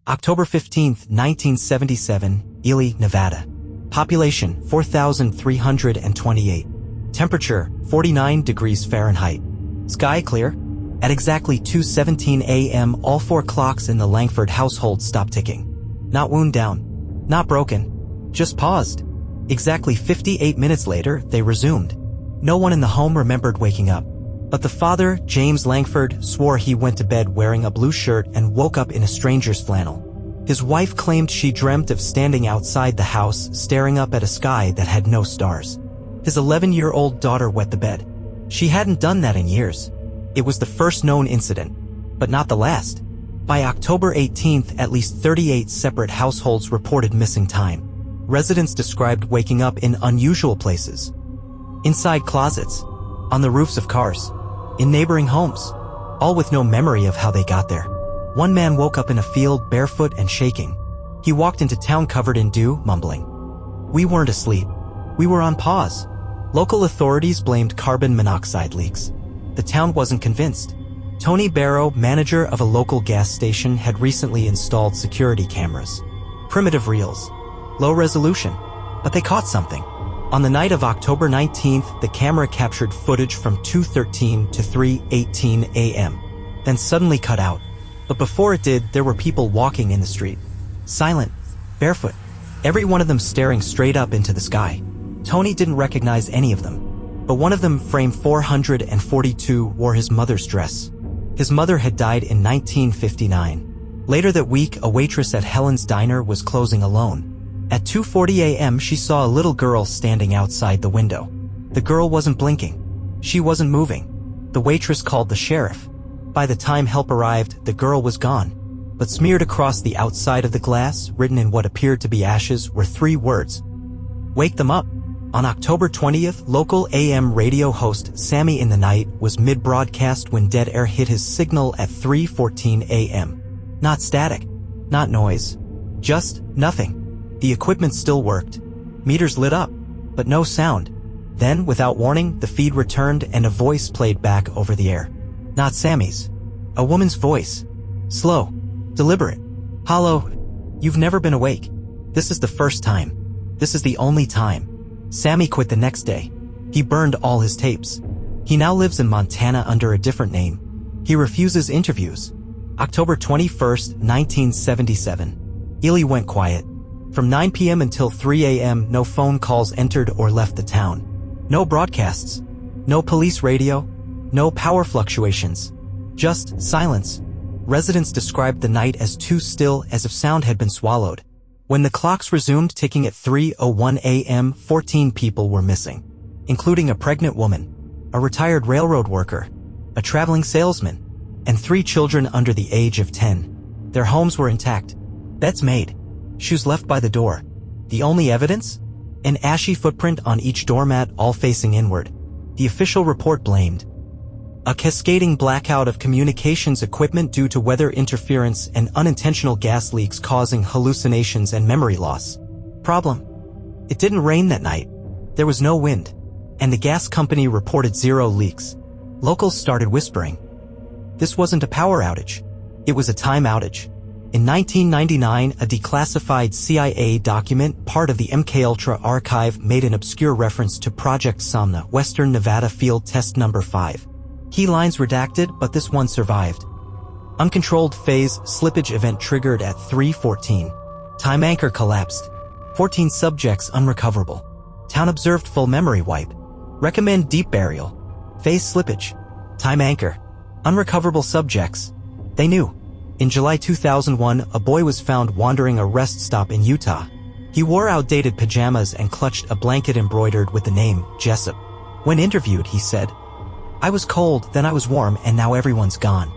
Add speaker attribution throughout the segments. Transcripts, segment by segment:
Speaker 1: October 15, 1977, Ely, Nevada. Population 4,328. Temperature 49 degrees Fahrenheit. Sky clear. At exactly 2:17 a.m., all 4 clocks in the Langford household stopped ticking. Not wound down. Not broken. Just paused. Exactly 58 minutes later, they resumed. No one in the home remembered waking up. But the father, James Langford, swore he went to bed wearing a blue shirt and woke up in a stranger's flannel. His wife claimed she dreamt of standing outside the house, staring up at a sky that had no stars. His 11-year-old daughter wet the bed. She hadn't done that in years. It was the first known incident, but not the last. By October 18th, at least 38 separate households reported missing time. Residents described waking up in unusual places. Inside closets, on the roofs of cars, in neighboring homes, all with no memory of how they got there. One man woke up in a field barefoot and shaking. He walked into town covered in dew, mumbling, "We weren't asleep. We were on pause." Local authorities blamed carbon monoxide leaks. The town wasn't convinced. Tony Barrow, manager of a local gas station, had recently installed security cameras. Primitive reels. Low resolution. But they caught something. On the night of October 19th, the camera captured footage from 2:13 to 3:18 a.m. Then suddenly cut out. But before it did, there were people walking in the street. Silent. Barefoot. Every one of them staring straight up into the sky. Tony didn't recognize any of them. But one of them, frame 442, wore his mother's dress. His mother had died in 1959. Later that week, a waitress at Helen's Diner was closing alone. At 2:40 a.m., she saw a little girl standing outside the window. The girl wasn't blinking. She wasn't moving. The waitress called the sheriff. By the time help arrived, the girl was gone. But smeared across the outside of the glass, written in what appeared to be ashes, were 3 words. "Wake them up." On October 20th, local AM radio host Sammy in the Night was mid-broadcast when dead air hit his signal at 3:14 a.m. Not static. Not noise. Just nothing. The equipment still worked. Meters lit up, but no sound. Then, without warning, the feed returned and a voice played back over the air. Not Sammy's. A woman's voice. Slow. Deliberate. Hollow. "You've never been awake. This is the first time. This is the only time." Sammy quit the next day. He burned all his tapes. He now lives in Montana under a different name. He refuses interviews. October 21st, 1977. Ely went quiet. From 9 p.m. until 3 a.m., no phone calls entered or left the town. No broadcasts. No police radio. No power fluctuations. Just silence. Residents described the night as too still, as if sound had been swallowed. When the clocks resumed ticking at 3:01 a.m., 14 people were missing, including a pregnant woman, a retired railroad worker, a traveling salesman, and 3 children under the age of 10. Their homes were intact. Beds made. Shoes left by the door. The only evidence? An ashy footprint on each doormat, all facing inward. The official report blamed a cascading blackout of communications equipment due to weather interference and unintentional gas leaks causing hallucinations and memory loss. Problem: it didn't rain that night. There was no wind. And the gas company reported 0 leaks. Locals started whispering. This wasn't a power outage. It was a time outage. In 1999, a declassified CIA document, part of the MKUltra archive, made an obscure reference to Project Somna, Western Nevada Field Test No. 5. Key lines redacted, but this one survived. Uncontrolled phase slippage event triggered at 3:14. Time anchor collapsed. 14 subjects unrecoverable. Town observed full memory wipe. Recommend deep burial. Phase slippage. Time anchor. Unrecoverable subjects. They knew. In July 2001, a boy was found wandering a rest stop in Utah. He wore outdated pajamas and clutched a blanket embroidered with the name Jessup. When interviewed, he said, "I was cold, then I was warm, and now everyone's gone."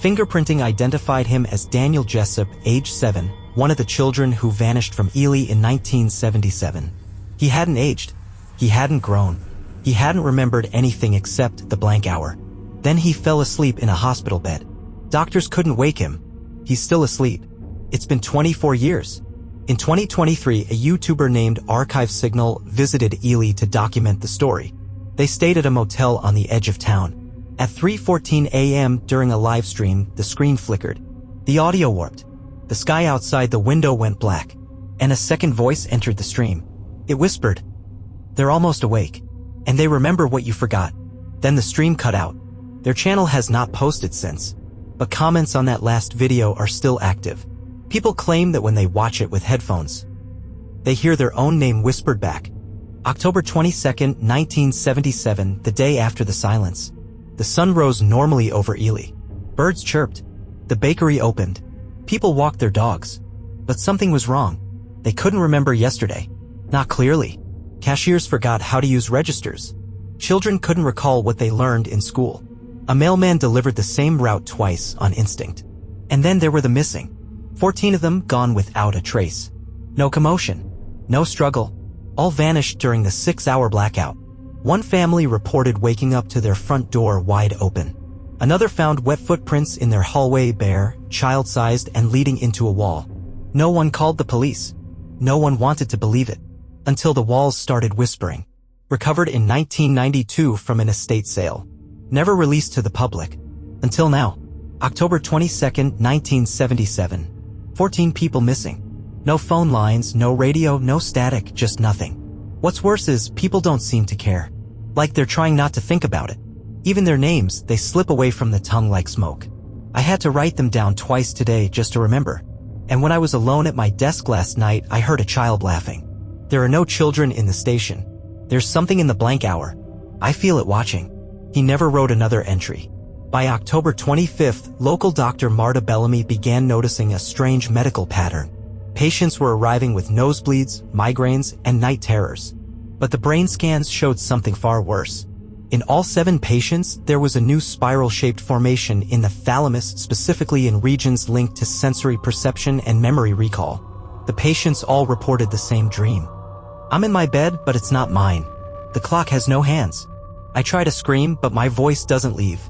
Speaker 1: Fingerprinting identified him as Daniel Jessup, age 7, one of the children who vanished from Ely in 1977. He hadn't aged. He hadn't grown. He hadn't remembered anything except the blank hour. Then he fell asleep in a hospital bed. Doctors couldn't wake him. He's still asleep. It's been 24 years. In 2023, a YouTuber named Archive Signal visited Ely to document the story. They stayed at a motel on the edge of town. At 3:14 a.m. during a live stream, the screen flickered. The audio warped. The sky outside the window went black, and a second voice entered the stream. It whispered, "They're almost awake, and they remember what you forgot." Then the stream cut out. Their channel has not posted since, but comments on that last video are still active. People claim that when they watch it with headphones, they hear their own name whispered back. October 22, 1977, the day after the silence. The sun rose normally over Ely. Birds chirped. The bakery opened. People walked their dogs. But something was wrong. They couldn't remember yesterday. Not clearly. Cashiers forgot how to use registers. Children couldn't recall what they learned in school. A mailman delivered the same route twice on instinct. And then there were the missing. 14 of them gone without a trace. No commotion. No struggle. All vanished during the 6-hour blackout. One family reported waking up to their front door wide open. Another found wet footprints in their hallway, bare, child-sized, and leading into a wall. No one called the police. No one wanted to believe it. Until the walls started whispering. Recovered in 1992 from an estate sale. Never released to the public. Until now. October 22, 1977. 14 people missing. No phone lines, no radio, no static, just nothing. What's worse is people don't seem to care. Like they're trying not to think about it. Even their names, they slip away from the tongue like smoke. I had to write them down twice today just to remember. And when I was alone at my desk last night, I heard a child laughing. There are no children in the station. There's something in the blank hour. I feel it watching. He never wrote another entry. By October 25th, local doctor Marta Bellamy began noticing a strange medical pattern. Patients were arriving with nosebleeds, migraines, and night terrors. But the brain scans showed something far worse. In all 7 patients, there was a new spiral-shaped formation in the thalamus, specifically in regions linked to sensory perception and memory recall. The patients all reported the same dream. I'm in my bed, but it's not mine. The clock has no hands. I try to scream, but my voice doesn't leave.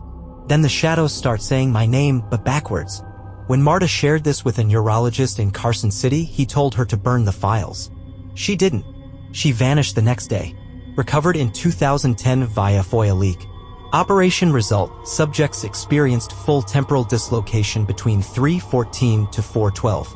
Speaker 1: Then the shadows start saying my name, but backwards. When Marta shared this with a neurologist in Carson City, he told her to burn the files. She didn't. She vanished the next day. Recovered in 2010 via FOIA leak. Operation result: subjects experienced full temporal dislocation between 3:14 to 4:12.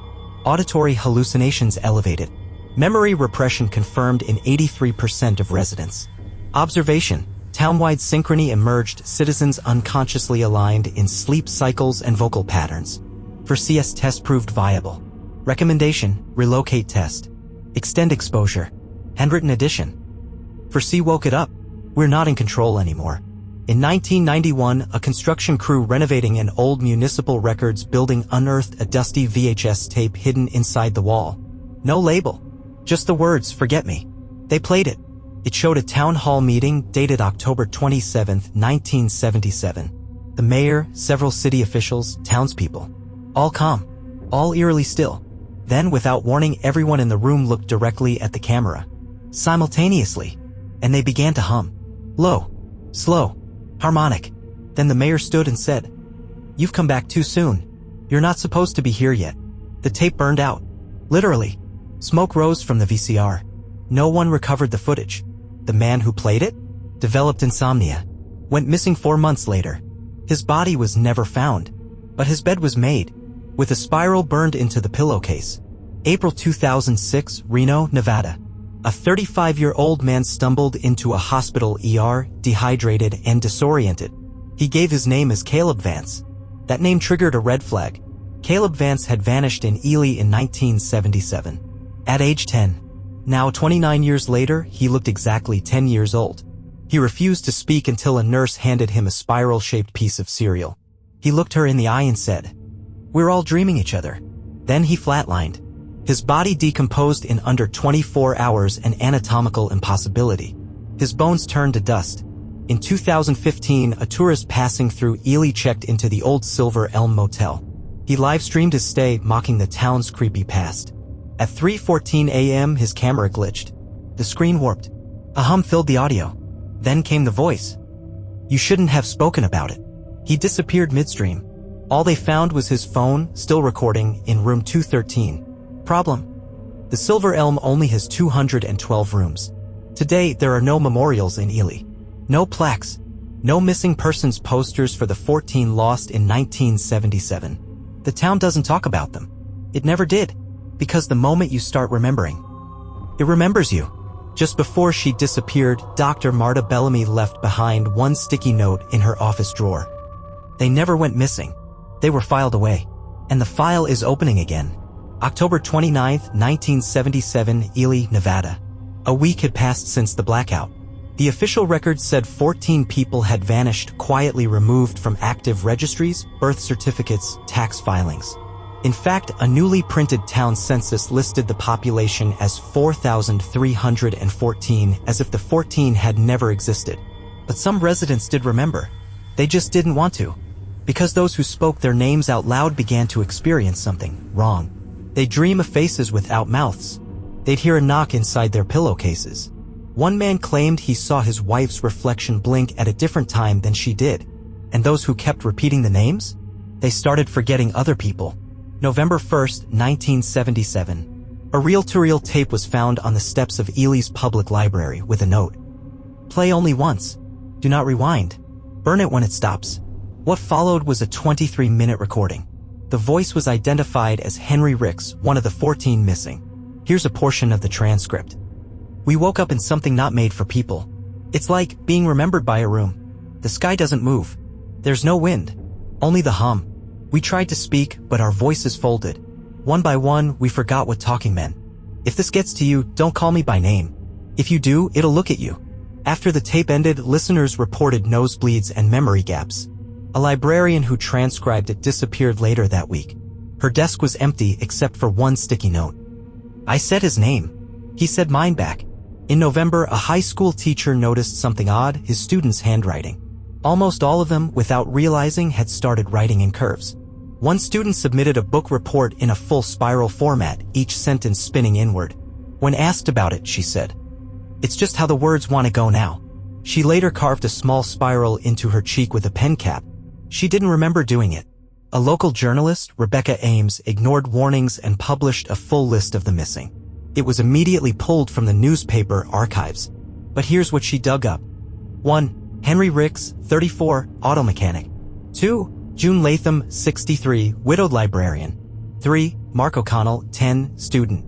Speaker 1: Auditory hallucinations elevated. Memory repression confirmed in 83% of residents. Observation: townwide synchrony emerged, citizens unconsciously aligned in sleep cycles and vocal patterns. For CS test proved viable. Recommendation: relocate test. Extend exposure. Handwritten addition. For C woke it up. We're not in control anymore. In 1991, a construction crew renovating an old municipal records building unearthed a dusty VHS tape hidden inside the wall. No label. Just the words, "Forget me." They played it. It showed a town hall meeting dated October 27, 1977. The mayor, several city officials, townspeople. All calm. All eerily still. Then, without warning, everyone in the room looked directly at the camera. Simultaneously. And they began to hum. Low. Slow. Harmonic. Then the mayor stood and said, "You've come back too soon. You're not supposed to be here yet." The tape burned out. Literally. Smoke rose from the VCR. No one recovered the footage. The man who played it developed insomnia. Went missing 4 months later. His body was never found. But his bed was made, with a spiral burned into the pillowcase. April 2006, Reno, Nevada. A 35-year-old man stumbled into a hospital ER, dehydrated and disoriented. He gave his name as Caleb Vance. That name triggered a red flag. Caleb Vance had vanished in Ely in 1977. At age 10. Now 29 years later, he looked exactly 10 years old. He refused to speak until a nurse handed him a spiral-shaped piece of cereal. He looked her in the eye and said, "We're all dreaming each other." Then he flatlined. His body decomposed in under 24 hours, an anatomical impossibility. His bones turned to dust. In 2015, a tourist passing through Ely checked into the old Silver Elm Motel. He live-streamed his stay, mocking the town's creepy past. At 3:14 a.m., his camera glitched. The screen warped. A hum filled the audio. Then came the voice. "You shouldn't have spoken about it." He disappeared midstream. All they found was his phone, still recording, in room 213. Problem: the Silver Elm only has 212 rooms. Today, there are no memorials in Ely. No plaques. No missing persons posters for the 14 lost in 1977. The town doesn't talk about them. It never did, because the moment you start remembering, it remembers you. Just before she disappeared, Dr. Marta Bellamy left behind one sticky note in her office drawer. They never went missing. They were filed away. And the file is opening again. October 29, 1977, Ely, Nevada. A week had passed since the blackout. The official record said 14 people had vanished, quietly removed from active registries, birth certificates, tax filings. In fact, a newly printed town census listed the population as 4,314, as if the 14 had never existed. But some residents did remember. They just didn't want to. Because those who spoke their names out loud began to experience something wrong. They'd dream of faces without mouths. They'd hear a knock inside their pillowcases. One man claimed he saw his wife's reflection blink at a different time than she did. And those who kept repeating the names? They started forgetting other people. November 1st, 1977. A reel-to-reel tape was found on the steps of Ely's public library with a note. Play only once. Do not rewind. Burn it when it stops. What followed was a 23-minute recording. The voice was identified as Henry Ricks, one of the 14 missing. Here's a portion of the transcript. We woke up in something not made for people. It's like being remembered by a room. The sky doesn't move. There's no wind. Only the hum. We tried to speak, but our voices folded. One by one, we forgot what talking meant. If this gets to you, don't call me by name. If you do, it'll look at you. After the tape ended, listeners reported nosebleeds and memory gaps. A librarian who transcribed it disappeared later that week. Her desk was empty except for one sticky note. I said his name. He said mine back. In November, a high school teacher noticed something odd: his students' handwriting. Almost all of them, without realizing, had started writing in curves. One student submitted a book report in a full spiral format, each sentence spinning inward. When asked about it, she said, "It's just how the words want to go now." She later carved a small spiral into her cheek with a pen cap. She didn't remember doing it. A local journalist, Rebecca Ames, ignored warnings and published a full list of the missing. It was immediately pulled from the newspaper archives. But here's what she dug up. 1. Henry Ricks, 34, auto mechanic. 2. June Latham, 63, widowed librarian. 3. Mark O'Connell, 10, student.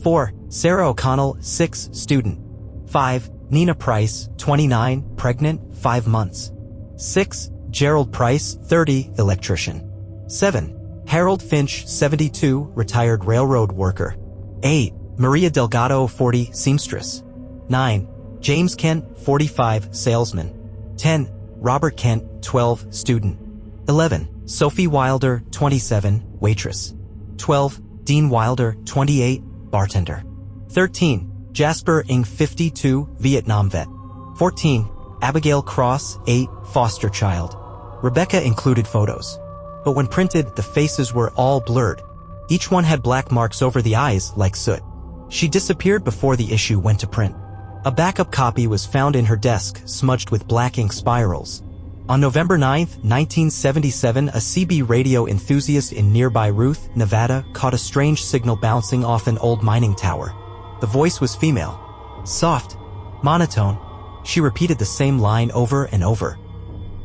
Speaker 1: 4. Sarah O'Connell, 6, student. 5. Nina Price, 29, pregnant, 5 months. 6. Gerald Price, 30, electrician. 7. Harold Finch, 72, retired railroad worker. 8. Maria Delgado, 40, seamstress. 9. James Kent, 45, salesman. 10. Robert Kent, 12, student. 11. Sophie Wilder, 27, waitress. 12. Dean Wilder, 28, bartender. 13. Jasper Ng, 52, Vietnam vet. 14. Abigail Cross, 8, foster child. Rebecca included photos. But when printed, the faces were all blurred. Each one had black marks over the eyes like soot. She disappeared before the issue went to print. A backup copy was found in her desk, smudged with black ink spirals. On November 9, 1977, a CB radio enthusiast in nearby Ruth, Nevada, caught a strange signal bouncing off an old mining tower. The voice was female. Soft. Monotone. She repeated the same line over and over.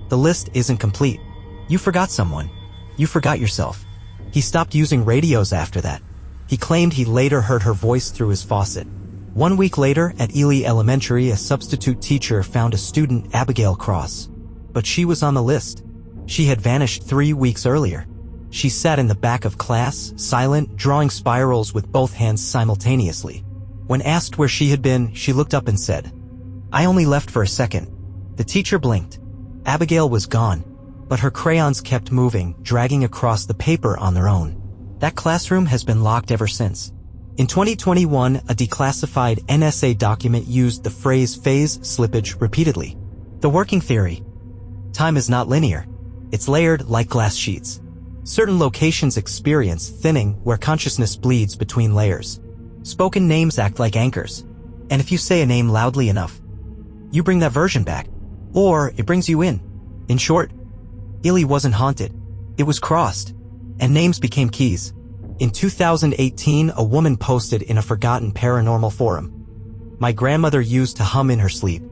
Speaker 1: The list isn't complete. You forgot someone. You forgot yourself. He stopped using radios after that. He claimed he later heard her voice through his faucet. 1 week later, at Ely Elementary, a substitute teacher found a student, Abigail Cross. But she was on the list. She had vanished 3 weeks earlier. She sat in the back of class, silent, drawing spirals with both hands simultaneously. When asked where she had been, she looked up and said, "I only left for a second." The teacher blinked. Abigail was gone, but her crayons kept moving, dragging across the paper on their own. That classroom has been locked ever since. In 2021, a declassified NSA document used the phrase phase slippage repeatedly. The working theory. Time is not linear. It's layered like glass sheets. Certain locations experience thinning where consciousness bleeds between layers. Spoken names act like anchors. And if you say a name loudly enough, you bring that version back. Or it brings you in. In short, Ely wasn't haunted. It was crossed. And names became keys. In 2018, a woman posted in a forgotten paranormal forum, "My grandmother used to hum in her sleep.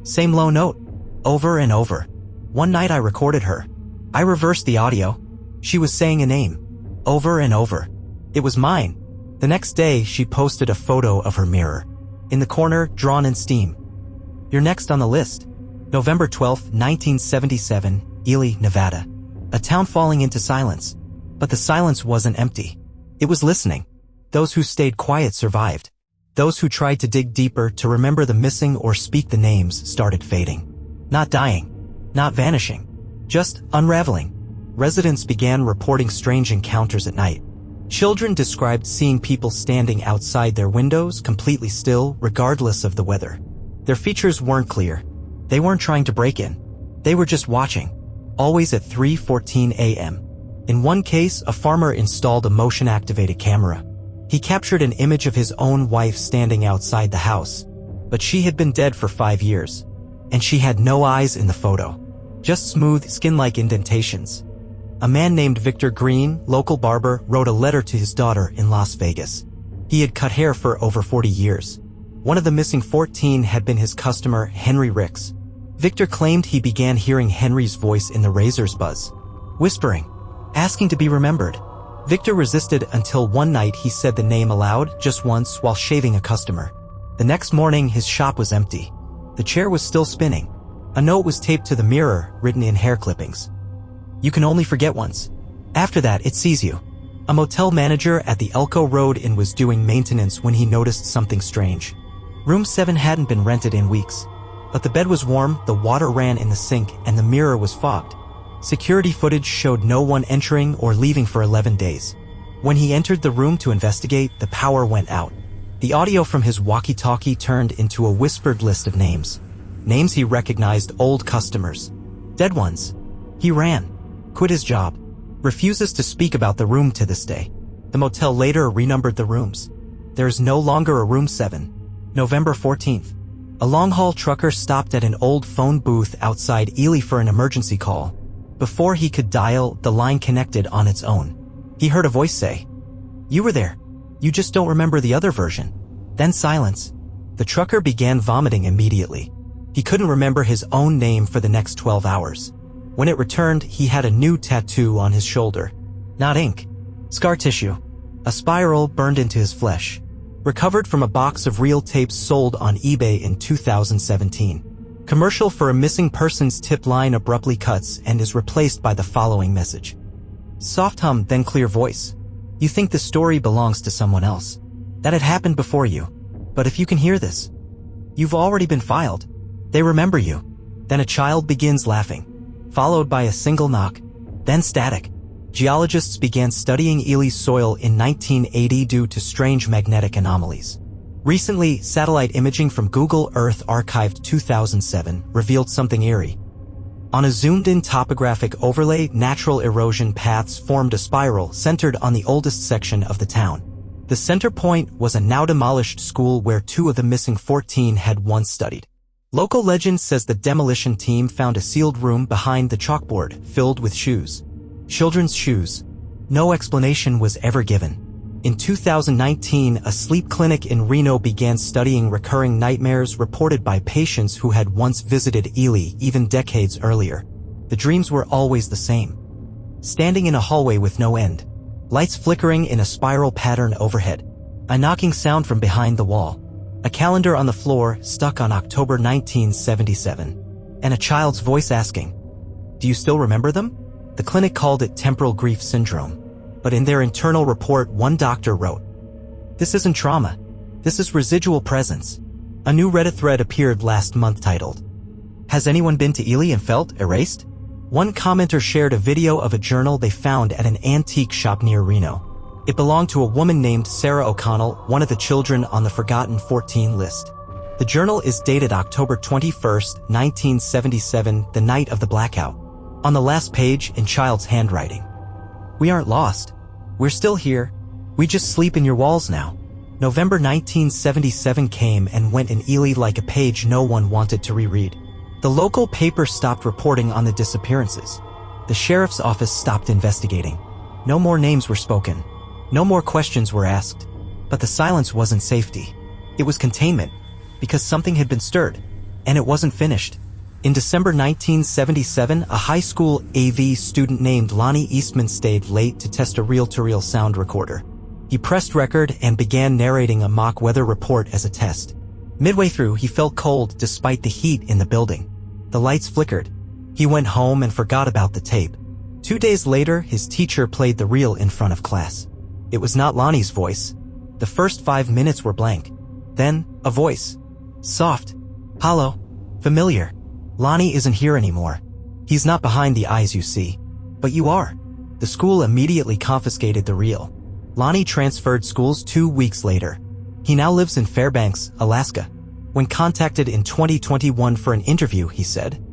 Speaker 1: Same low note. Over and over. One night I recorded her. I reversed the audio. She was saying a name. Over and over. It was mine. The next day, she posted a photo of her mirror. In the corner, drawn in steam. You're next on the list. November 12, 1977, Ely, Nevada. A town falling into silence. But the silence wasn't empty. It was listening. Those who stayed quiet survived. Those who tried to dig deeper to remember the missing or speak the names started fading. Not dying. Not vanishing. Just unraveling. Residents began reporting strange encounters at night. Children described seeing people standing outside their windows, completely still, regardless of the weather. Their features weren't clear. They weren't trying to break in. They were just watching. Always at 3:14 a.m. In one case, a farmer installed a motion-activated camera. He captured an image of his own wife standing outside the house. But she had been dead for 5 years. And she had no eyes in the photo. Just smooth, skin-like indentations. A man named Victor Green, local barber, wrote a letter to his daughter in Las Vegas. He had cut hair for over 40 years. One of the missing 14 had been his customer, Henry Ricks. Victor claimed he began hearing Henry's voice in the razor's buzz. Whispering. Asking to be remembered. Victor resisted until one night he said the name aloud, just once, while shaving a customer. The next morning, his shop was empty. The chair was still spinning. A note was taped to the mirror, written in hair clippings. You can only forget once. After that, it sees you. A motel manager at the Elko Road Inn was doing maintenance when he noticed something strange. Room 7 hadn't been rented in weeks. But the bed was warm, the water ran in the sink, and the mirror was fogged. Security footage showed no one entering or leaving for 11 days. When he entered the room to investigate, the power went out. The audio from his walkie-talkie turned into a whispered list of names. Names he recognized, old customers. Dead ones. He ran. Quit his job. Refuses to speak about the room to this day. The motel later renumbered the rooms. There is no longer a room 7. November 14th. A long-haul trucker stopped at an old phone booth outside Ely for an emergency call. Before he could dial, the line connected on its own. He heard a voice say, "You were there. You just don't remember the other version." Then silence. The trucker began vomiting immediately. He couldn't remember his own name for the next 12 hours. When it returned, he had a new tattoo on his shoulder. Not ink. Scar tissue. A spiral burned into his flesh. Recovered from a box of reel tapes sold on eBay in 2017. Commercial for a missing persons tip line abruptly cuts and is replaced by the following message. Soft hum, then clear voice. You think the story belongs to someone else. That had happened before you. But if you can hear this, you've already been filed. They remember you. Then a child begins laughing. Followed by a single knock. Then static. Geologists began studying Ely's soil in 1980 due to strange magnetic anomalies. Recently, satellite imaging from Google Earth archived 2007 revealed something eerie. On a zoomed-in topographic overlay, natural erosion paths formed a spiral centered on the oldest section of the town. The center point was a now-demolished school where 2 of the missing 14 had once studied. Local legend says the demolition team found a sealed room behind the chalkboard filled with shoes. Children's shoes. No explanation was ever given. In 2019, a sleep clinic in Reno began studying recurring nightmares reported by patients who had once visited Ely even decades earlier. The dreams were always the same. Standing in a hallway with no end. Lights flickering in a spiral pattern overhead. A knocking sound from behind the wall. A calendar on the floor stuck on October 1977. And a child's voice asking, "Do you still remember them?" The clinic called it temporal grief syndrome. But in their internal report, one doctor wrote, "This isn't trauma. This is residual presence." A new Reddit thread appeared last month titled, "Has anyone been to Ely and felt erased?" One commenter shared a video of a journal they found at an antique shop near Reno. It belonged to a woman named Sarah O'Connell, one of the children on the Forgotten 14 list. The journal is dated October 21, 1977, the night of the blackout. On the last page, in child's handwriting, "We aren't lost. We're still here. We just sleep in your walls now." November 1977 came and went in Ely like a page no one wanted to reread. The local paper stopped reporting on the disappearances. The sheriff's office stopped investigating. No more names were spoken. No more questions were asked. But the silence wasn't safety. It was containment, because something had been stirred, and it wasn't finished. In December 1977, a high school AV student named Lonnie Eastman stayed late to test a reel-to-reel sound recorder. He pressed record and began narrating a mock weather report as a test. Midway through, he felt cold despite the heat in the building. The lights flickered. He went home and forgot about the tape. 2 days later, his teacher played the reel in front of class. It was not Lonnie's voice. The first 5 minutes were blank. Then, a voice. Soft. Hollow. Familiar. Lonnie isn't here anymore. He's not behind the eyes you see. But you are. The school immediately confiscated the reel. Lonnie transferred schools 2 weeks later. He now lives in Fairbanks, Alaska. When contacted in 2021 for an interview, he said,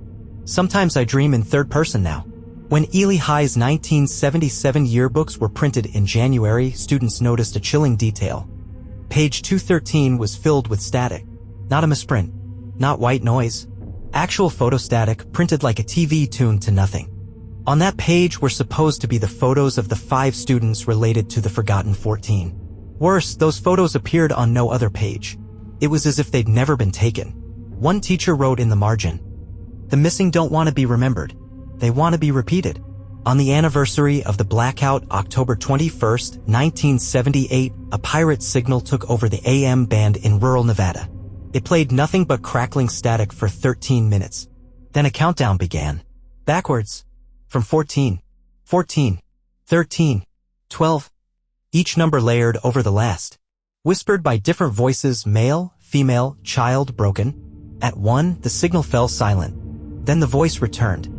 Speaker 1: "Sometimes I dream in third person now." When Ely High's 1977 yearbooks were printed in January, students noticed a chilling detail. Page 213 was filled with static. Not a misprint. Not white noise. Actual photostatic printed like a TV tuned to nothing. On that page were supposed to be the photos of the 5 students related to the Forgotten 14. Worse, those photos appeared on no other page. It was as if they'd never been taken. One teacher wrote in the margin, "The missing don't want to be remembered. They want to be repeated." On the anniversary of the blackout, October 21st, 1978, a pirate signal took over the AM band in rural Nevada. It played nothing but crackling static for 13 minutes. Then a countdown began. Backwards. From 14, 14, 13, 12. Each number layered over the last. Whispered by different voices, male, female, child, broken. At 1, the signal fell silent. Then the voice returned.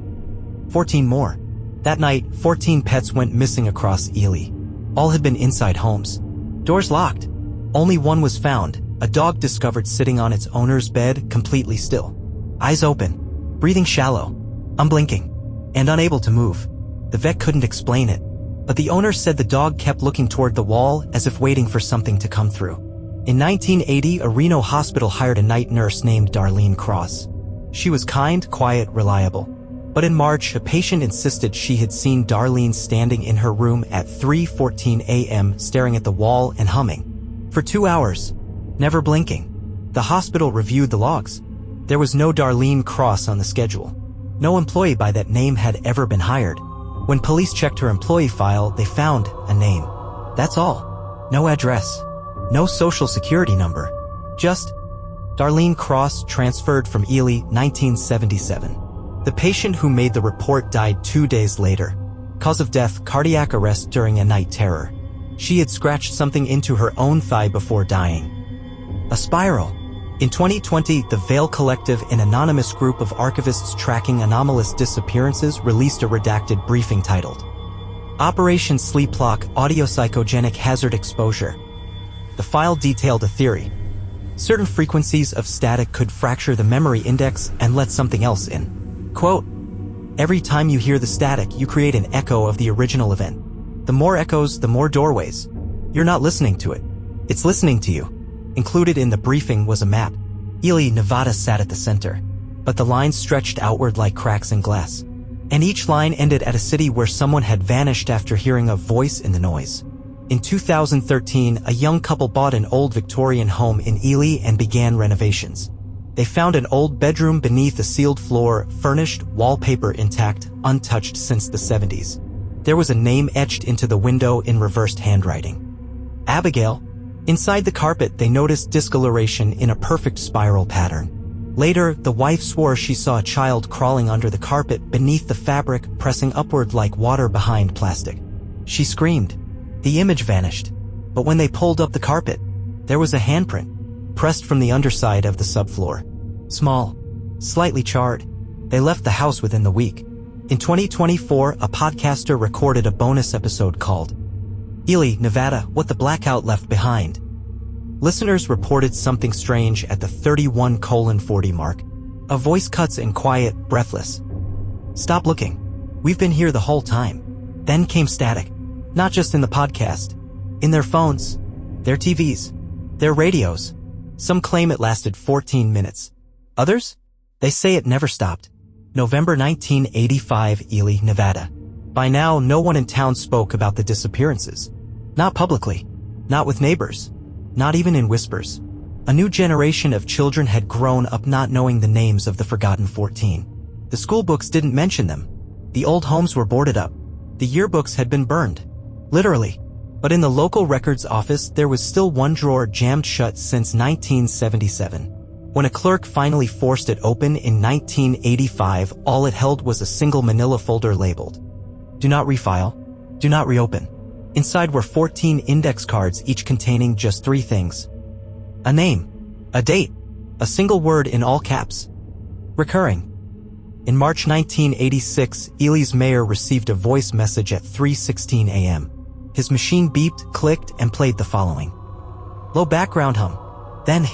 Speaker 1: 14 more. That night, 14 pets went missing across Ely. All had been inside homes. Doors locked. Only one was found, a dog discovered sitting on its owner's bed, completely still. Eyes open. Breathing shallow. Unblinking. And unable to move. The vet couldn't explain it. But the owner said the dog kept looking toward the wall as if waiting for something to come through. In 1980, a Reno hospital hired a night nurse named Darlene Cross. She was kind, quiet, reliable. But in March, a patient insisted she had seen Darlene standing in her room at 3:14 a.m. staring at the wall and humming. For 2 hours. Never blinking. The hospital reviewed the logs. There was no Darlene Cross on the schedule. No employee by that name had ever been hired. When police checked her employee file, they found a name. That's all. No address. No social security number. Just Darlene Cross, transferred from Ely, 1977. The patient who made the report died 2 days later. Cause of death, cardiac arrest during a night terror. She had scratched something into her own thigh before dying. A spiral. In 2020, the Veil Collective, an anonymous group of archivists tracking anomalous disappearances, released a redacted briefing titled, Operation Sleepwalk: Audio-Psychogenic Hazard Exposure. The file detailed a theory. Certain frequencies of static could fracture the memory index and let something else in. Quote, "Every time you hear the static, you create an echo of the original event. The more echoes, the more doorways. You're not listening to it. It's listening to you." Included in the briefing was a map. Ely, Nevada sat at the center, but the lines stretched outward like cracks in glass. And each line ended at a city where someone had vanished after hearing a voice in the noise. In 2013, a young couple bought an old Victorian home in Ely and began renovations. They found an old bedroom beneath a sealed floor, furnished, wallpaper intact, untouched since the 70s. There was a name etched into the window in reversed handwriting. Abigail. Inside the carpet, they noticed discoloration in a perfect spiral pattern. Later, the wife swore she saw a child crawling under the carpet beneath the fabric, pressing upward like water behind plastic. She screamed. The image vanished. But when they pulled up the carpet, there was a handprint, pressed from the underside of the subfloor. Small, slightly charred. They left the house within the week. In 2024, a podcaster recorded a bonus episode called Ely, Nevada, What the Blackout Left Behind. Listeners reported something strange at the 31:40 mark. A voice cuts in quiet, breathless. "Stop looking. We've been here the whole time." Then came static. Not just in the podcast. In their phones. Their TVs. Their radios. Some claim it lasted 14 minutes. Others? They say it never stopped. November 1985, Ely, Nevada. By now, no one in town spoke about the disappearances. Not publicly. Not with neighbors. Not even in whispers. A new generation of children had grown up not knowing the names of the Forgotten 14. The school books didn't mention them. The old homes were boarded up. The yearbooks had been burned. Literally. But in the local records office, there was still one drawer jammed shut since 1977. When a clerk finally forced it open in 1985, all it held was a single manila folder labeled, "Do not refile. Do not reopen." Inside were 14 index cards, each containing just 3 things. A name, a date, a single word in all caps. Recurring. In March 1986, Ely's mayor received a voice message at 3:16 a.m. His machine beeped, clicked, and played the following. Low background hum. Then,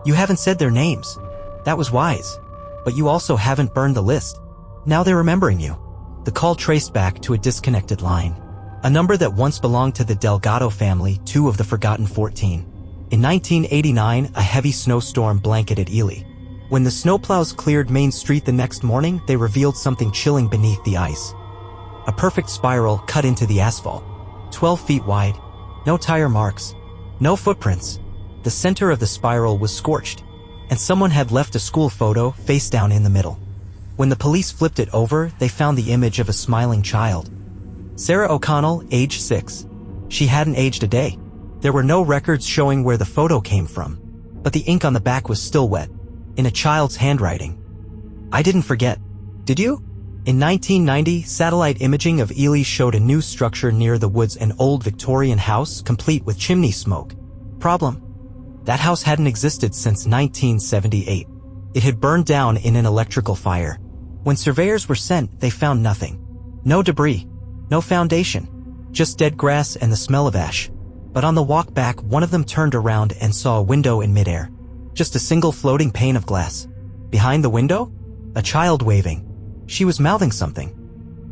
Speaker 1: "You haven't said their names. That was wise. But you also haven't burned the list. Now they're remembering you." The call traced back to a disconnected line. A number that once belonged to the Delgado family, 2 of the forgotten 14. In 1989, a heavy snowstorm blanketed Ely. When the snowplows cleared Main Street the next morning, they revealed something chilling beneath the ice. A perfect spiral cut into the asphalt. 12 feet wide. No tire marks. No footprints. The center of the spiral was scorched, and someone had left a school photo face down in the middle. When the police flipped it over, they found the image of a smiling child. Sarah O'Connell, age 6. She hadn't aged a day. There were no records showing where the photo came from, but the ink on the back was still wet, in a child's handwriting. I didn't forget. Did you? In 1990, satellite imaging of Ely showed a new structure near the woods, an old Victorian house complete with chimney smoke. Problem? That house hadn't existed since 1978. It had burned down in an electrical fire. When surveyors were sent, they found nothing. No debris. No foundation. Just dead grass and the smell of ash. But on the walk back, one of them turned around and saw a window in midair. Just a single floating pane of glass. Behind the window? A child waving. She was mouthing something.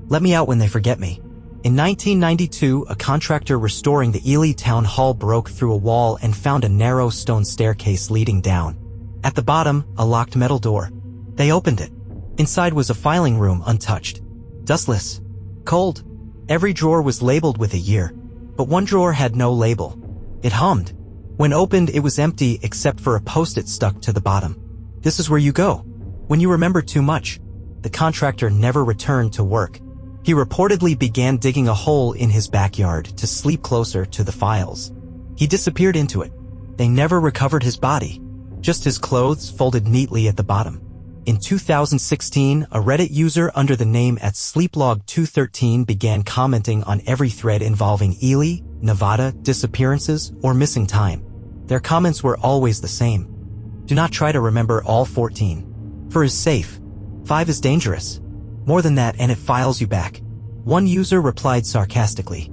Speaker 1: "Let me out when they forget me." In 1992, a contractor restoring the Ely Town Hall broke through a wall and found a narrow stone staircase leading down. At the bottom, a locked metal door. They opened it. Inside was a filing room, untouched. Dustless. Cold. Every drawer was labeled with a year, but one drawer had no label. It hummed. When opened, it was empty except for a post-it stuck to the bottom. "This is where you go when you remember too much." The contractor never returned to work. He reportedly began digging a hole in his backyard to sleep closer to the files. He disappeared into it. They never recovered his body, just his clothes folded neatly at the bottom. In 2016, a Reddit user under the name @sleeplog213 began commenting on every thread involving Ely, Nevada, disappearances, or missing time. Their comments were always the same. Do not try to remember all 14. 4 is safe. 5 is dangerous. More than that and it files you back. One user replied sarcastically,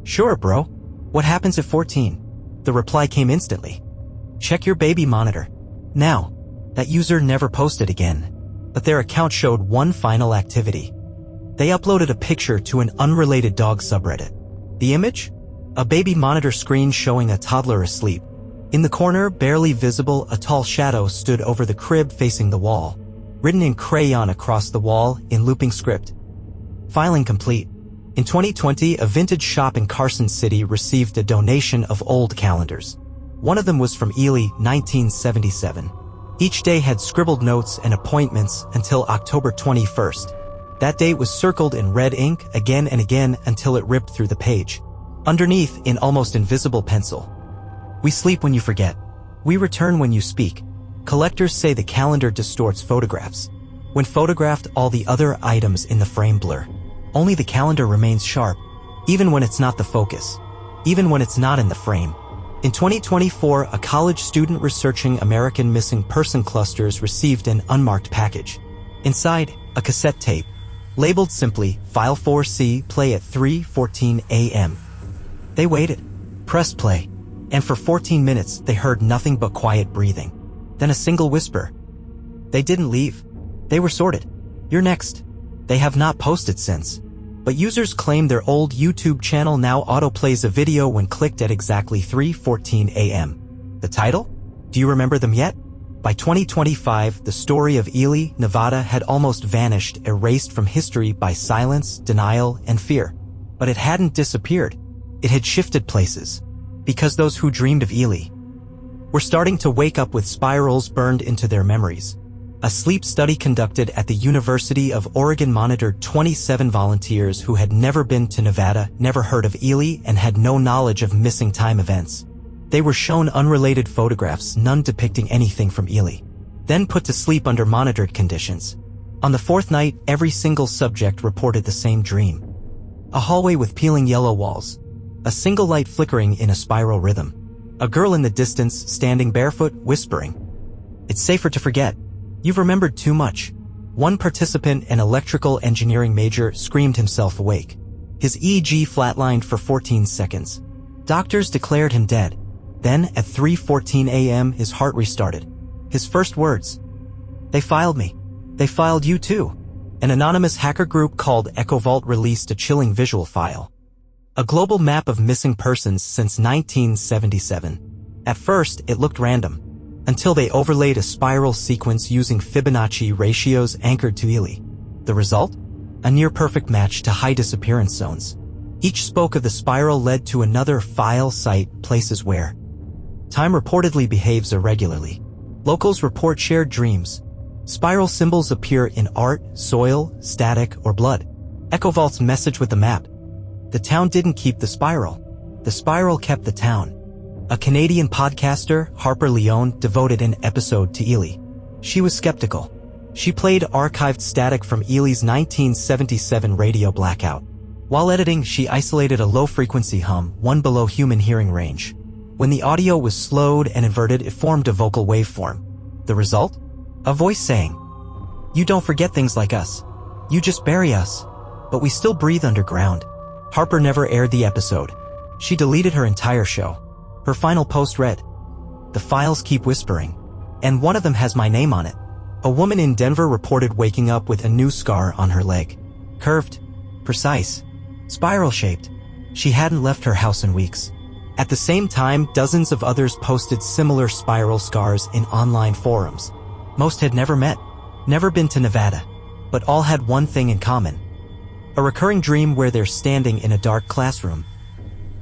Speaker 1: "Sure, bro. What happens at 14? The reply came instantly. "Check your baby monitor." Now, that user never posted again, but their account showed one final activity. They uploaded a picture to an unrelated dog subreddit. The image? A baby monitor screen showing a toddler asleep. In the corner, barely visible, a tall shadow stood over the crib facing the wall. Written in crayon across the wall, in looping script. Filing complete. In 2020, a vintage shop in Carson City received a donation of old calendars. One of them was from Ely, 1977. Each day had scribbled notes and appointments until October 21st. That date was circled in red ink again and again until it ripped through the page. Underneath, in almost invisible pencil. "We sleep when you forget. We return when you speak." Collectors say the calendar distorts photographs. When photographed, all the other items in the frame blur. Only the calendar remains sharp, even when it's not the focus, even when it's not in the frame. In 2024, a college student researching American missing person clusters received an unmarked package. Inside, a cassette tape, labeled simply, File 4C, play at 3:14 a.m. They waited, pressed play, and for 14 minutes they heard nothing but quiet breathing. Then a single whisper. They didn't leave. They were sorted. "You're next." They have not posted since. But users claim their old YouTube channel now autoplays a video when clicked at exactly 3:14 a.m. The title? Do you remember them yet? By 2025, the story of Ely, Nevada had almost vanished, erased from history by silence, denial, and fear. But it hadn't disappeared. It had shifted places. Because those who dreamed of Ely were starting to wake up with spirals burned into their memories. A sleep study conducted at the University of Oregon monitored 27 volunteers who had never been to Nevada, never heard of Ely, and had no knowledge of missing time events. They were shown unrelated photographs, none depicting anything from Ely. Then put to sleep under monitored conditions. On the fourth night, every single subject reported the same dream. A hallway with peeling yellow walls. A single light flickering in a spiral rhythm. A girl in the distance, standing barefoot, whispering. "It's safer to forget. You've remembered too much." One participant, an electrical engineering major, screamed himself awake. His EEG flatlined for 14 seconds. Doctors declared him dead. Then, at 3:14 a.m., his heart restarted. His first words. "They filed me. They filed you too." An anonymous hacker group called EchoVault released a chilling visual file. A global map of missing persons since 1977. At first, it looked random, until they overlaid a spiral sequence using Fibonacci ratios anchored to Ely. The result? A near-perfect match to high disappearance zones. Each spoke of the spiral led to another file site, places where time reportedly behaves irregularly. Locals report shared dreams. Spiral symbols appear in art, soil, static, or blood. EchoVault's message with the map. The town didn't keep the spiral. The spiral kept the town. A Canadian podcaster, Harper Leone, devoted an episode to Ely. She was skeptical. She played archived static from Ely's 1977 radio blackout. While editing, she isolated a low-frequency hum, one below human hearing range. When the audio was slowed and inverted, it formed a vocal waveform. The result? A voice saying, "You don't forget things like us. You just bury us. But we still breathe underground." Harper never aired the episode. She deleted her entire show. Her final post read, "The files keep whispering. And one of them has my name on it." A woman in Denver reported waking up with a new scar on her leg. Curved, precise, spiral-shaped. She hadn't left her house in weeks. At the same time, dozens of others posted similar spiral scars in online forums. Most had never met, never been to Nevada, but all had one thing in common. A recurring dream where they're standing in a dark classroom,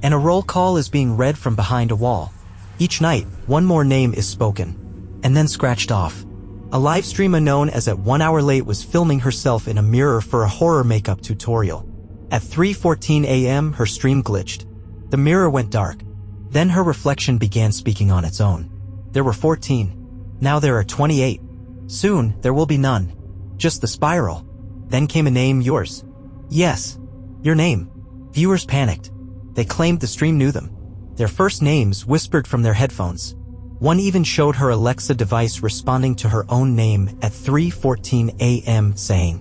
Speaker 1: and a roll call is being read from behind a wall. Each night, one more name is spoken, and then scratched off. A live streamer known as At 1 Hour Late was filming herself in a mirror for a horror makeup tutorial. At 3:14 a.m., her stream glitched. The mirror went dark. Then her reflection began speaking on its own. There were 14. Now there are 28. Soon, there will be none. Just the spiral. Then came a name, yours. Yes, your name. Viewers panicked. They claimed the stream knew them. Their first names whispered from their headphones. One even showed her Alexa device responding to her own name at 3:14 a.m. saying,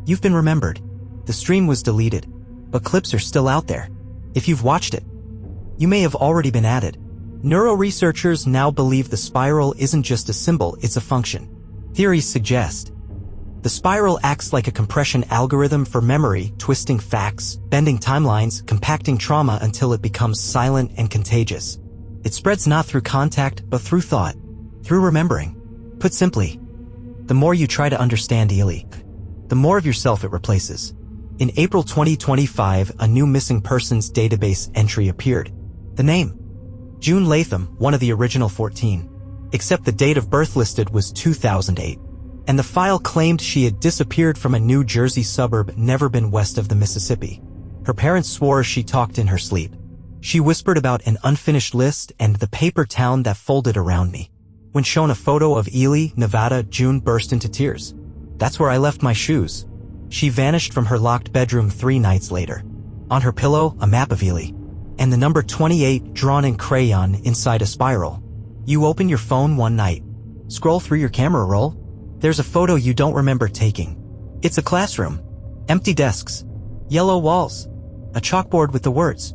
Speaker 1: "You've been remembered." The stream was deleted, but clips are still out there. If you've watched it, you may have already been added. Neuro-researchers now believe the spiral isn't just a symbol, it's a function. Theories suggest the spiral acts like a compression algorithm for memory, twisting facts, bending timelines, compacting trauma until it becomes silent and contagious. It spreads not through contact, but through thought, through remembering. Put simply, the more you try to understand Ely, the more of yourself it replaces. In April 2025, a new missing persons database entry appeared. The name, June Latham, one of the original 14. Except the date of birth listed was 2008. And the file claimed she had disappeared from a New Jersey suburb never been west of the Mississippi. Her parents swore she talked in her sleep. She whispered about an unfinished list and the paper town that folded around me. When shown a photo of Ely, Nevada, June burst into tears. "That's where I left my shoes." She vanished from her locked bedroom 3 nights later. On her pillow, a map of Ely, and the number 28 drawn in crayon inside a spiral. You open your phone one night, scroll through your camera roll. There's a photo you don't remember taking. It's a classroom. Empty desks. Yellow walls. A chalkboard with the words,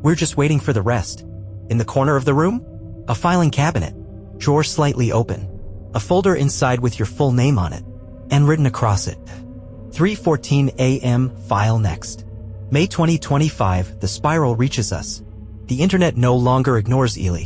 Speaker 1: "We're just waiting for the rest." In the corner of the room, a filing cabinet. Drawer slightly open. A folder inside with your full name on it. And written across it, 3:14 a.m. File next. May 2025, the spiral reaches us. The internet no longer ignores Ely.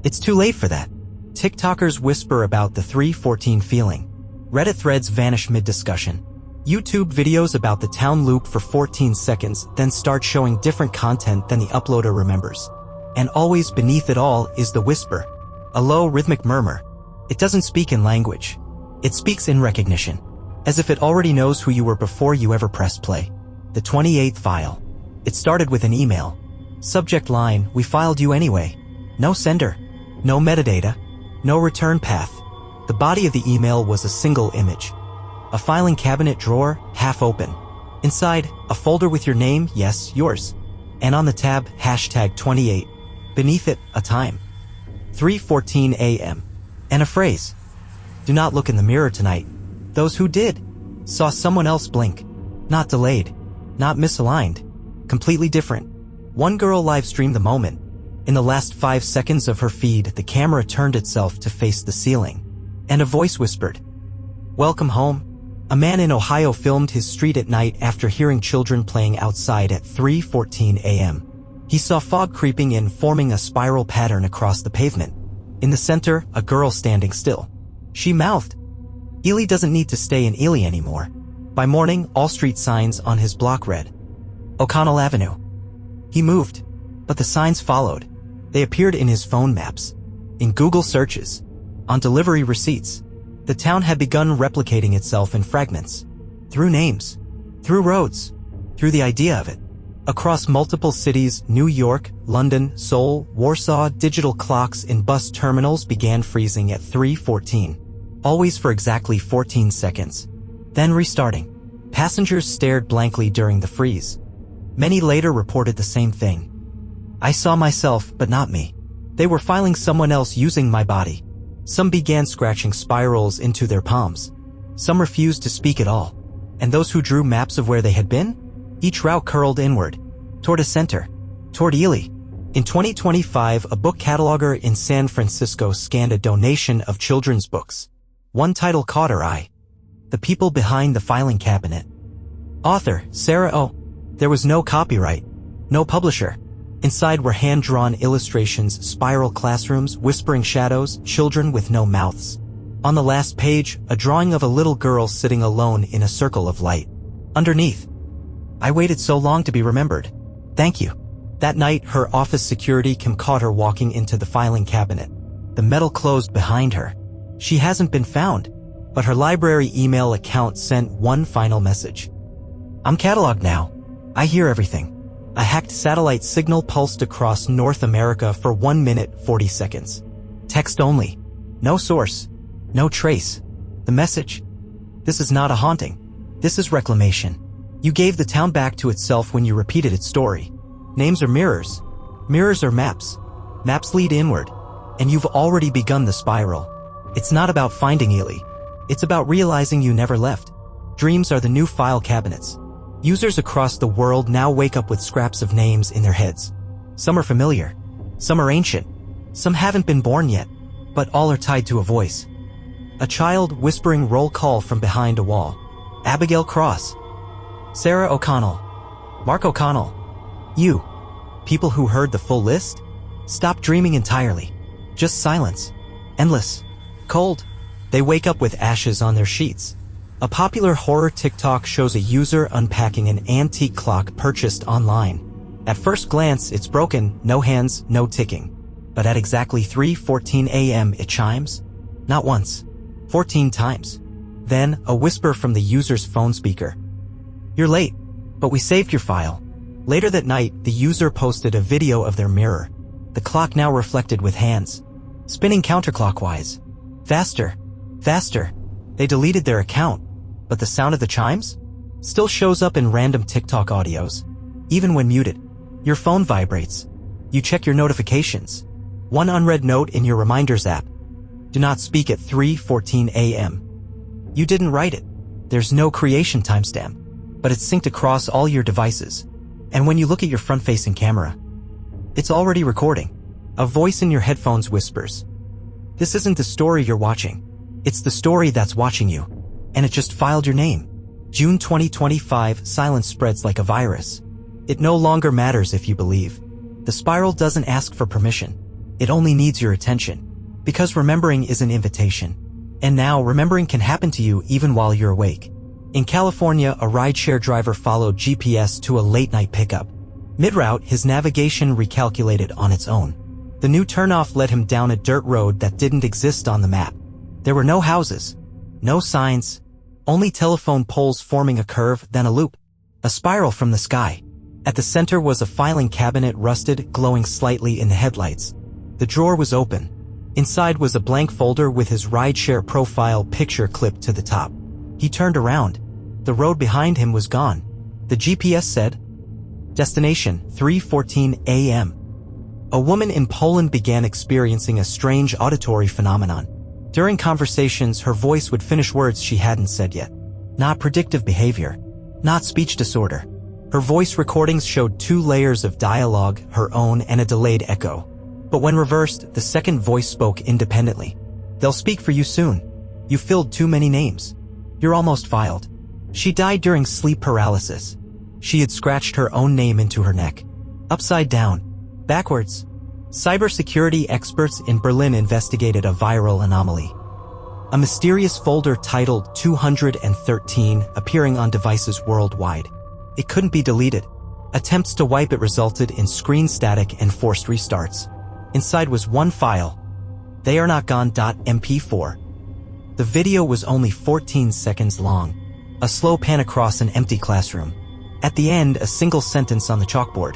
Speaker 1: It's too late for that. TikTokers whisper about the 3:14 feeling. Reddit threads vanish mid-discussion. YouTube videos about the town loop for 14 seconds, then start showing different content than the uploader remembers. And always beneath it all is the whisper. A low rhythmic murmur. It doesn't speak in language. It speaks in recognition, as if it already knows who you were before you ever pressed play. The 28th file. It started with an email. Subject line, "We filed you anyway." No sender. No metadata. No return path. The body of the email was a single image. A filing cabinet drawer, half open. Inside, a folder with your name, yes, yours. And on the tab, #28. Beneath it, a time. 3:14 a.m. And a phrase. "Do not look in the mirror tonight. Those who did saw someone else blink. Not delayed. Not misaligned. Completely different." One girl live-streamed the moment. In the last 5 seconds of her feed, the camera turned itself to face the ceiling. And a voice whispered, "Welcome home." A man in Ohio filmed his street at night after hearing children playing outside at 3:14 a.m. He saw fog creeping in, forming a spiral pattern across the pavement. In the center, a girl standing still. She mouthed, "Ely doesn't need to stay in Ely anymore." By morning, all street signs on his block read, "O'Connell Avenue." He moved, but the signs followed. They appeared in his phone maps, in Google searches, on delivery receipts. The town had begun replicating itself in fragments. Through names, through roads, through the idea of it. Across multiple cities, New York, London, Seoul, Warsaw, digital clocks in bus terminals began freezing at 3:14. Always for exactly 14 seconds. Then restarting. Passengers stared blankly during the freeze. Many later reported the same thing. "I saw myself, but not me. They were filing someone else using my body." Some began scratching spirals into their palms. Some refused to speak at all. And those who drew maps of where they had been? Each route curled inward, toward a center, toward Ely. In 2025, a book cataloger in San Francisco scanned a donation of children's books. One title caught her eye. "The People Behind the Filing Cabinet." Author, Sarah O. There was no copyright, no publisher. Inside were hand-drawn illustrations, spiral classrooms, whispering shadows, children with no mouths. On the last page, a drawing of a little girl sitting alone in a circle of light. Underneath, "I waited so long to be remembered. Thank you." That night, her office security cam caught her walking into the filing cabinet. The metal closed behind her. She hasn't been found, but her library email account sent one final message. "I'm cataloged now. I hear everything." A hacked satellite signal pulsed across North America for 1 minute 40 seconds. Text only. No source. No trace. The message? "This is not a haunting. This is reclamation. You gave the town back to itself when you repeated its story. Names are mirrors. Mirrors are maps. Maps lead inward. And you've already begun the spiral. It's not about finding Ely. It's about realizing you never left. Dreams are the new file cabinets. Users across the world now wake up with scraps of names in their heads. Some are familiar. Some are ancient. Some haven't been born yet. But all are tied to a voice. A child whispering roll call from behind a wall. Abigail Cross. Sarah O'Connell. Mark O'Connell. You. People who heard the full list? Stop dreaming entirely. Just silence. Endless. Cold. They wake up with ashes on their sheets. A popular horror TikTok shows a user unpacking an antique clock purchased online. At first glance, it's broken, no hands, no ticking. But at exactly 3:14 a.m. it chimes. Not once. 14 times. Then, a whisper from the user's phone speaker. "You're late, but we saved your file." Later that night, the user posted a video of their mirror. The clock now reflected with hands. Spinning counterclockwise. Faster. Faster. They deleted their account. But the sound of the chimes still shows up in random TikTok audios. Even when muted, your phone vibrates. You check your notifications. One unread note in your reminders app. Do not speak at 3:14 a.m. You didn't write it. There's no creation timestamp, but it's synced across all your devices. And when you look at your front-facing camera, it's already recording. A voice in your headphones whispers, "This isn't the story you're watching. It's the story that's watching you." And it just filed your name. June 2025, silence spreads like a virus. It no longer matters if you believe. The spiral doesn't ask for permission. It only needs your attention. Because remembering is an invitation. And now remembering can happen to you even while you're awake. In California, a rideshare driver followed GPS to a late-night pickup. Mid-route, his navigation recalculated on its own. The new turnoff led him down a dirt road that didn't exist on the map. There were no houses. No signs. Only telephone poles forming a curve, then a loop. A spiral from the sky. At the center was a filing cabinet, rusted, glowing slightly in the headlights. The drawer was open. Inside was a blank folder with his rideshare profile picture clipped to the top. He turned around. The road behind him was gone. The GPS said, "Destination, 3:14 a.m." A woman in Poland began experiencing a strange auditory phenomenon. During conversations, her voice would finish words she hadn't said yet. Not predictive behavior. Not speech disorder. Her voice recordings showed 2 layers of dialogue, her own and a delayed echo. But when reversed, the second voice spoke independently. "They'll speak for you soon. You filled too many names. You're almost filed." She died during sleep paralysis. She had scratched her own name into her neck. Upside down. Backwards. Cybersecurity experts in Berlin investigated a viral anomaly. A mysterious folder titled 213 appearing on devices worldwide. It couldn't be deleted. Attempts to wipe it resulted in screen static and forced restarts. Inside was one file. They are not gone.mp4. The video was only 14 seconds long. A slow pan across an empty classroom. At the end, a single sentence on the chalkboard.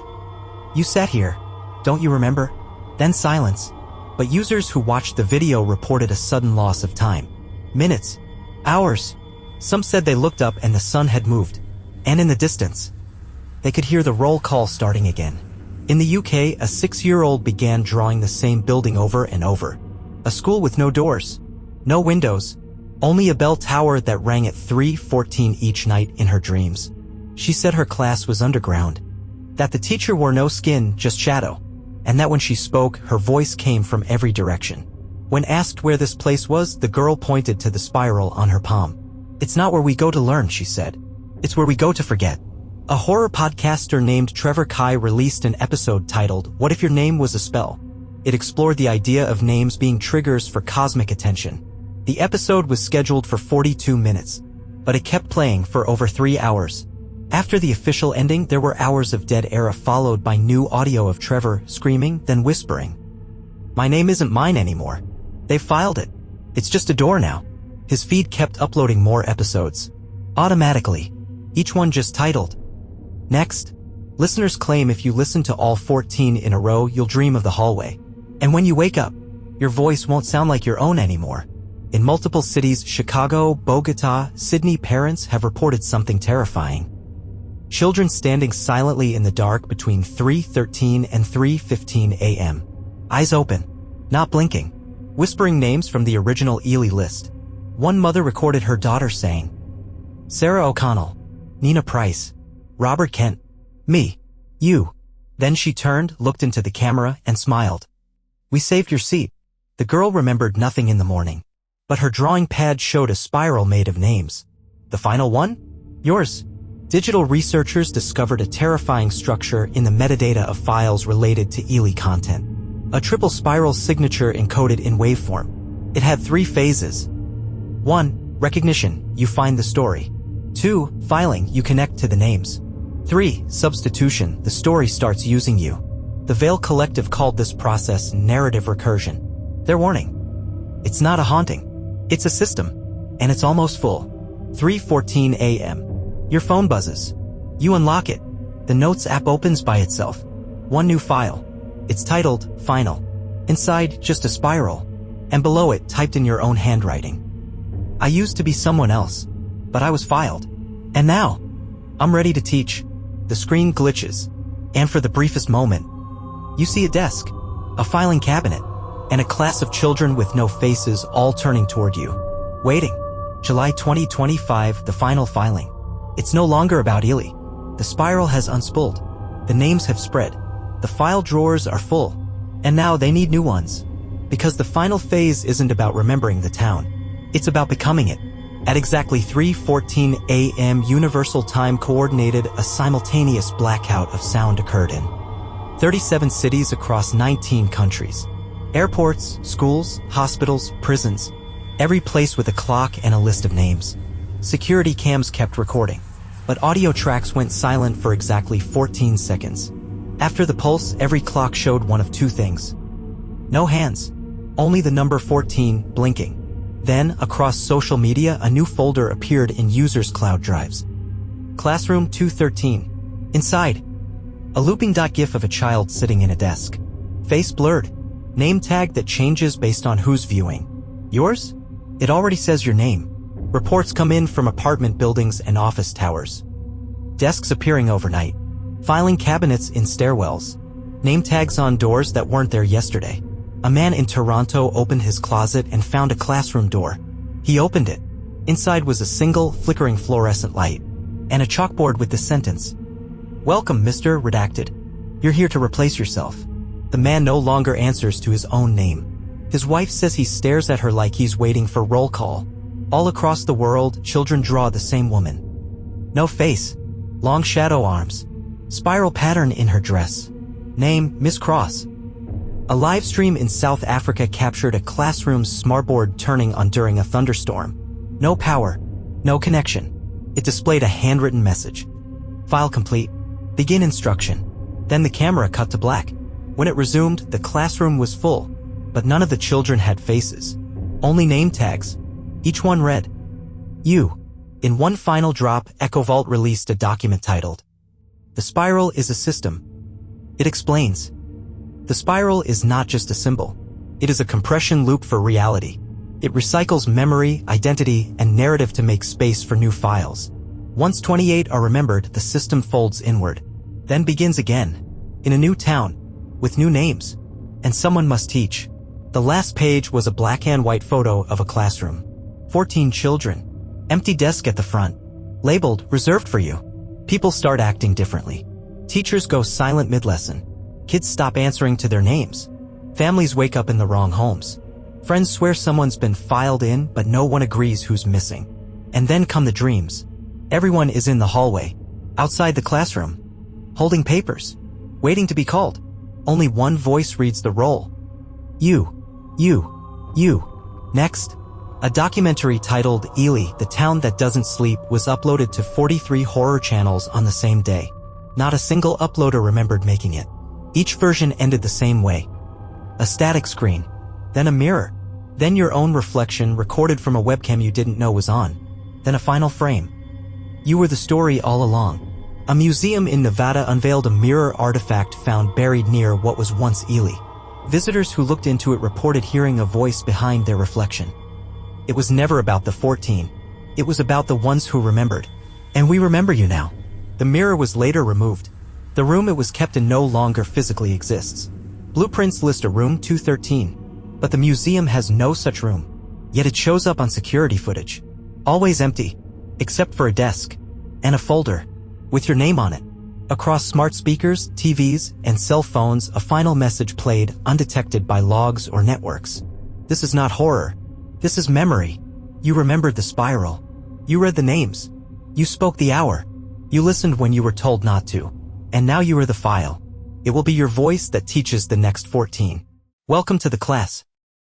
Speaker 1: "You sat here. Don't you remember?" Then silence. But users who watched the video reported a sudden loss of time. Minutes. Hours. Some said they looked up and the sun had moved. And in the distance, they could hear the roll call starting again. In the UK, a 6-year-old began drawing the same building over and over. A school with no doors. No windows. Only a bell tower that rang at 3:14 each night in her dreams. She said her class was underground. That the teacher wore no skin, just shadow. And that when she spoke, her voice came from every direction. When asked where this place was, the girl pointed to the spiral on her palm. "It's not where we go to learn," she said. "It's where we go to forget." A horror podcaster named Trevor Kai released an episode titled, "What If Your Name Was a Spell?" It explored the idea of names being triggers for cosmic attention. The episode was scheduled for 42 minutes, but it kept playing for over 3 hours. After the official ending, there were hours of dead air followed by new audio of Trevor screaming, then whispering. "My name isn't mine anymore. They filed it. It's just a door now." His feed kept uploading more episodes. Automatically. Each one just titled, "Next." Listeners claim if you listen to all 14 in a row, you'll dream of the hallway. And when you wake up, your voice won't sound like your own anymore. In multiple cities, Chicago, Bogota, Sydney, parents have reported something terrifying. Children standing silently in the dark between 3:13 and 3:15 a.m. Eyes open, not blinking, whispering names from the original Ely list. One mother recorded her daughter saying, "Sarah O'Connell, Nina Price, Robert Kent, me, you." Then she turned, looked into the camera, and smiled. "We saved your seat." The girl remembered nothing in the morning, but her drawing pad showed a spiral made of names. "The final one? Yours." Digital researchers discovered a terrifying structure in the metadata of files related to Ely content. A triple spiral signature encoded in waveform. It had 3 phases. 1. Recognition, you find the story. 2. Filing, you connect to the names. 3. Substitution, the story starts using you. The Veil Collective called this process narrative recursion. Their warning. It's not a haunting. It's a system. And it's almost full. 3:14 a.m. Your phone buzzes. You unlock it. The Notes app opens by itself. One new file. It's titled, Final. Inside, just a spiral. And below it, typed in your own handwriting. "I used to be someone else, but I was filed. And now, I'm ready to teach." The screen glitches. And for the briefest moment, you see a desk, a filing cabinet, and a class of children with no faces all turning toward you. Waiting. July 2025, the final filing. It's no longer about Ely. The spiral has unspooled. The names have spread. The file drawers are full. And now they need new ones. Because the final phase isn't about remembering the town. It's about becoming it. At exactly 3:14 a.m. Universal Time Coordinated, a simultaneous blackout of sound occurred in 37 cities across 19 countries. Airports, schools, hospitals, prisons. Every place with a clock and a list of names. Security cams kept recording, but audio tracks went silent for exactly 14 seconds. After the pulse, every clock showed one of 2 things. No hands. Only the number 14 blinking. Then, across social media, a new folder appeared in users' cloud drives. Classroom 213. Inside, a looping GIF of a child sitting in a desk. Face blurred. Name tag that changes based on who's viewing. Yours? It already says your name. Reports come in from apartment buildings and office towers. Desks appearing overnight. Filing cabinets in stairwells. Name tags on doors that weren't there yesterday. A man in Toronto opened his closet and found a classroom door. He opened it. Inside was a single, flickering fluorescent light, and a chalkboard with this sentence. "Welcome, Mr. Redacted. You're here to replace yourself." The man no longer answers to his own name. His wife says he stares at her like he's waiting for roll call. All across the world, children draw the same woman. No face. Long shadow arms. Spiral pattern in her dress. Name, Miss Cross. A live stream in South Africa captured a classroom's smartboard turning on during a thunderstorm. No power. No connection. It displayed a handwritten message. File complete. Begin instruction. Then the camera cut to black. When it resumed, the classroom was full, but none of the children had faces. Only name tags. Each one read, "You." In one final drop, EchoVault released a document titled, "The Spiral is a System." It explains, the spiral is not just a symbol. It is a compression loop for reality. It recycles memory, identity, and narrative to make space for new files. Once 28 are remembered, the system folds inward, then begins again, in a new town, with new names, and someone must teach. The last page was a black and white photo of a classroom. 14 children. Empty desk at the front. Labeled, "Reserved for you." People start acting differently. Teachers go silent mid-lesson. Kids stop answering to their names. Families wake up in the wrong homes. Friends swear someone's been filed in, but no one agrees who's missing. And then come the dreams. Everyone is in the hallway, outside the classroom, holding papers, waiting to be called. Only one voice reads the roll. You. Next. A documentary titled Ely, the Town That Doesn't Sleep, was uploaded to 43 horror channels on the same day. Not a single uploader remembered making it. Each version ended the same way. A static screen, then a mirror, then your own reflection recorded from a webcam you didn't know was on, then a final frame. You were the story all along. A museum in Nevada unveiled a mirror artifact found buried near what was once Ely. Visitors who looked into it reported hearing a voice behind their reflection. It was never about the 14. It was about the ones who remembered. And we remember you now. The mirror was later removed. The room it was kept in no longer physically exists. Blueprints list a room 213, but the museum has no such room. Yet it shows up on security footage. Always empty, except for a desk and a folder with your name on it. Across smart speakers, TVs, and cell phones, a final message played undetected by logs or networks. This is not horror. This is memory. You remembered the spiral. You read the names. You spoke the hour. You listened when you were told not to. And now you are the file. It will be your voice that teaches the next 14. Welcome to the class.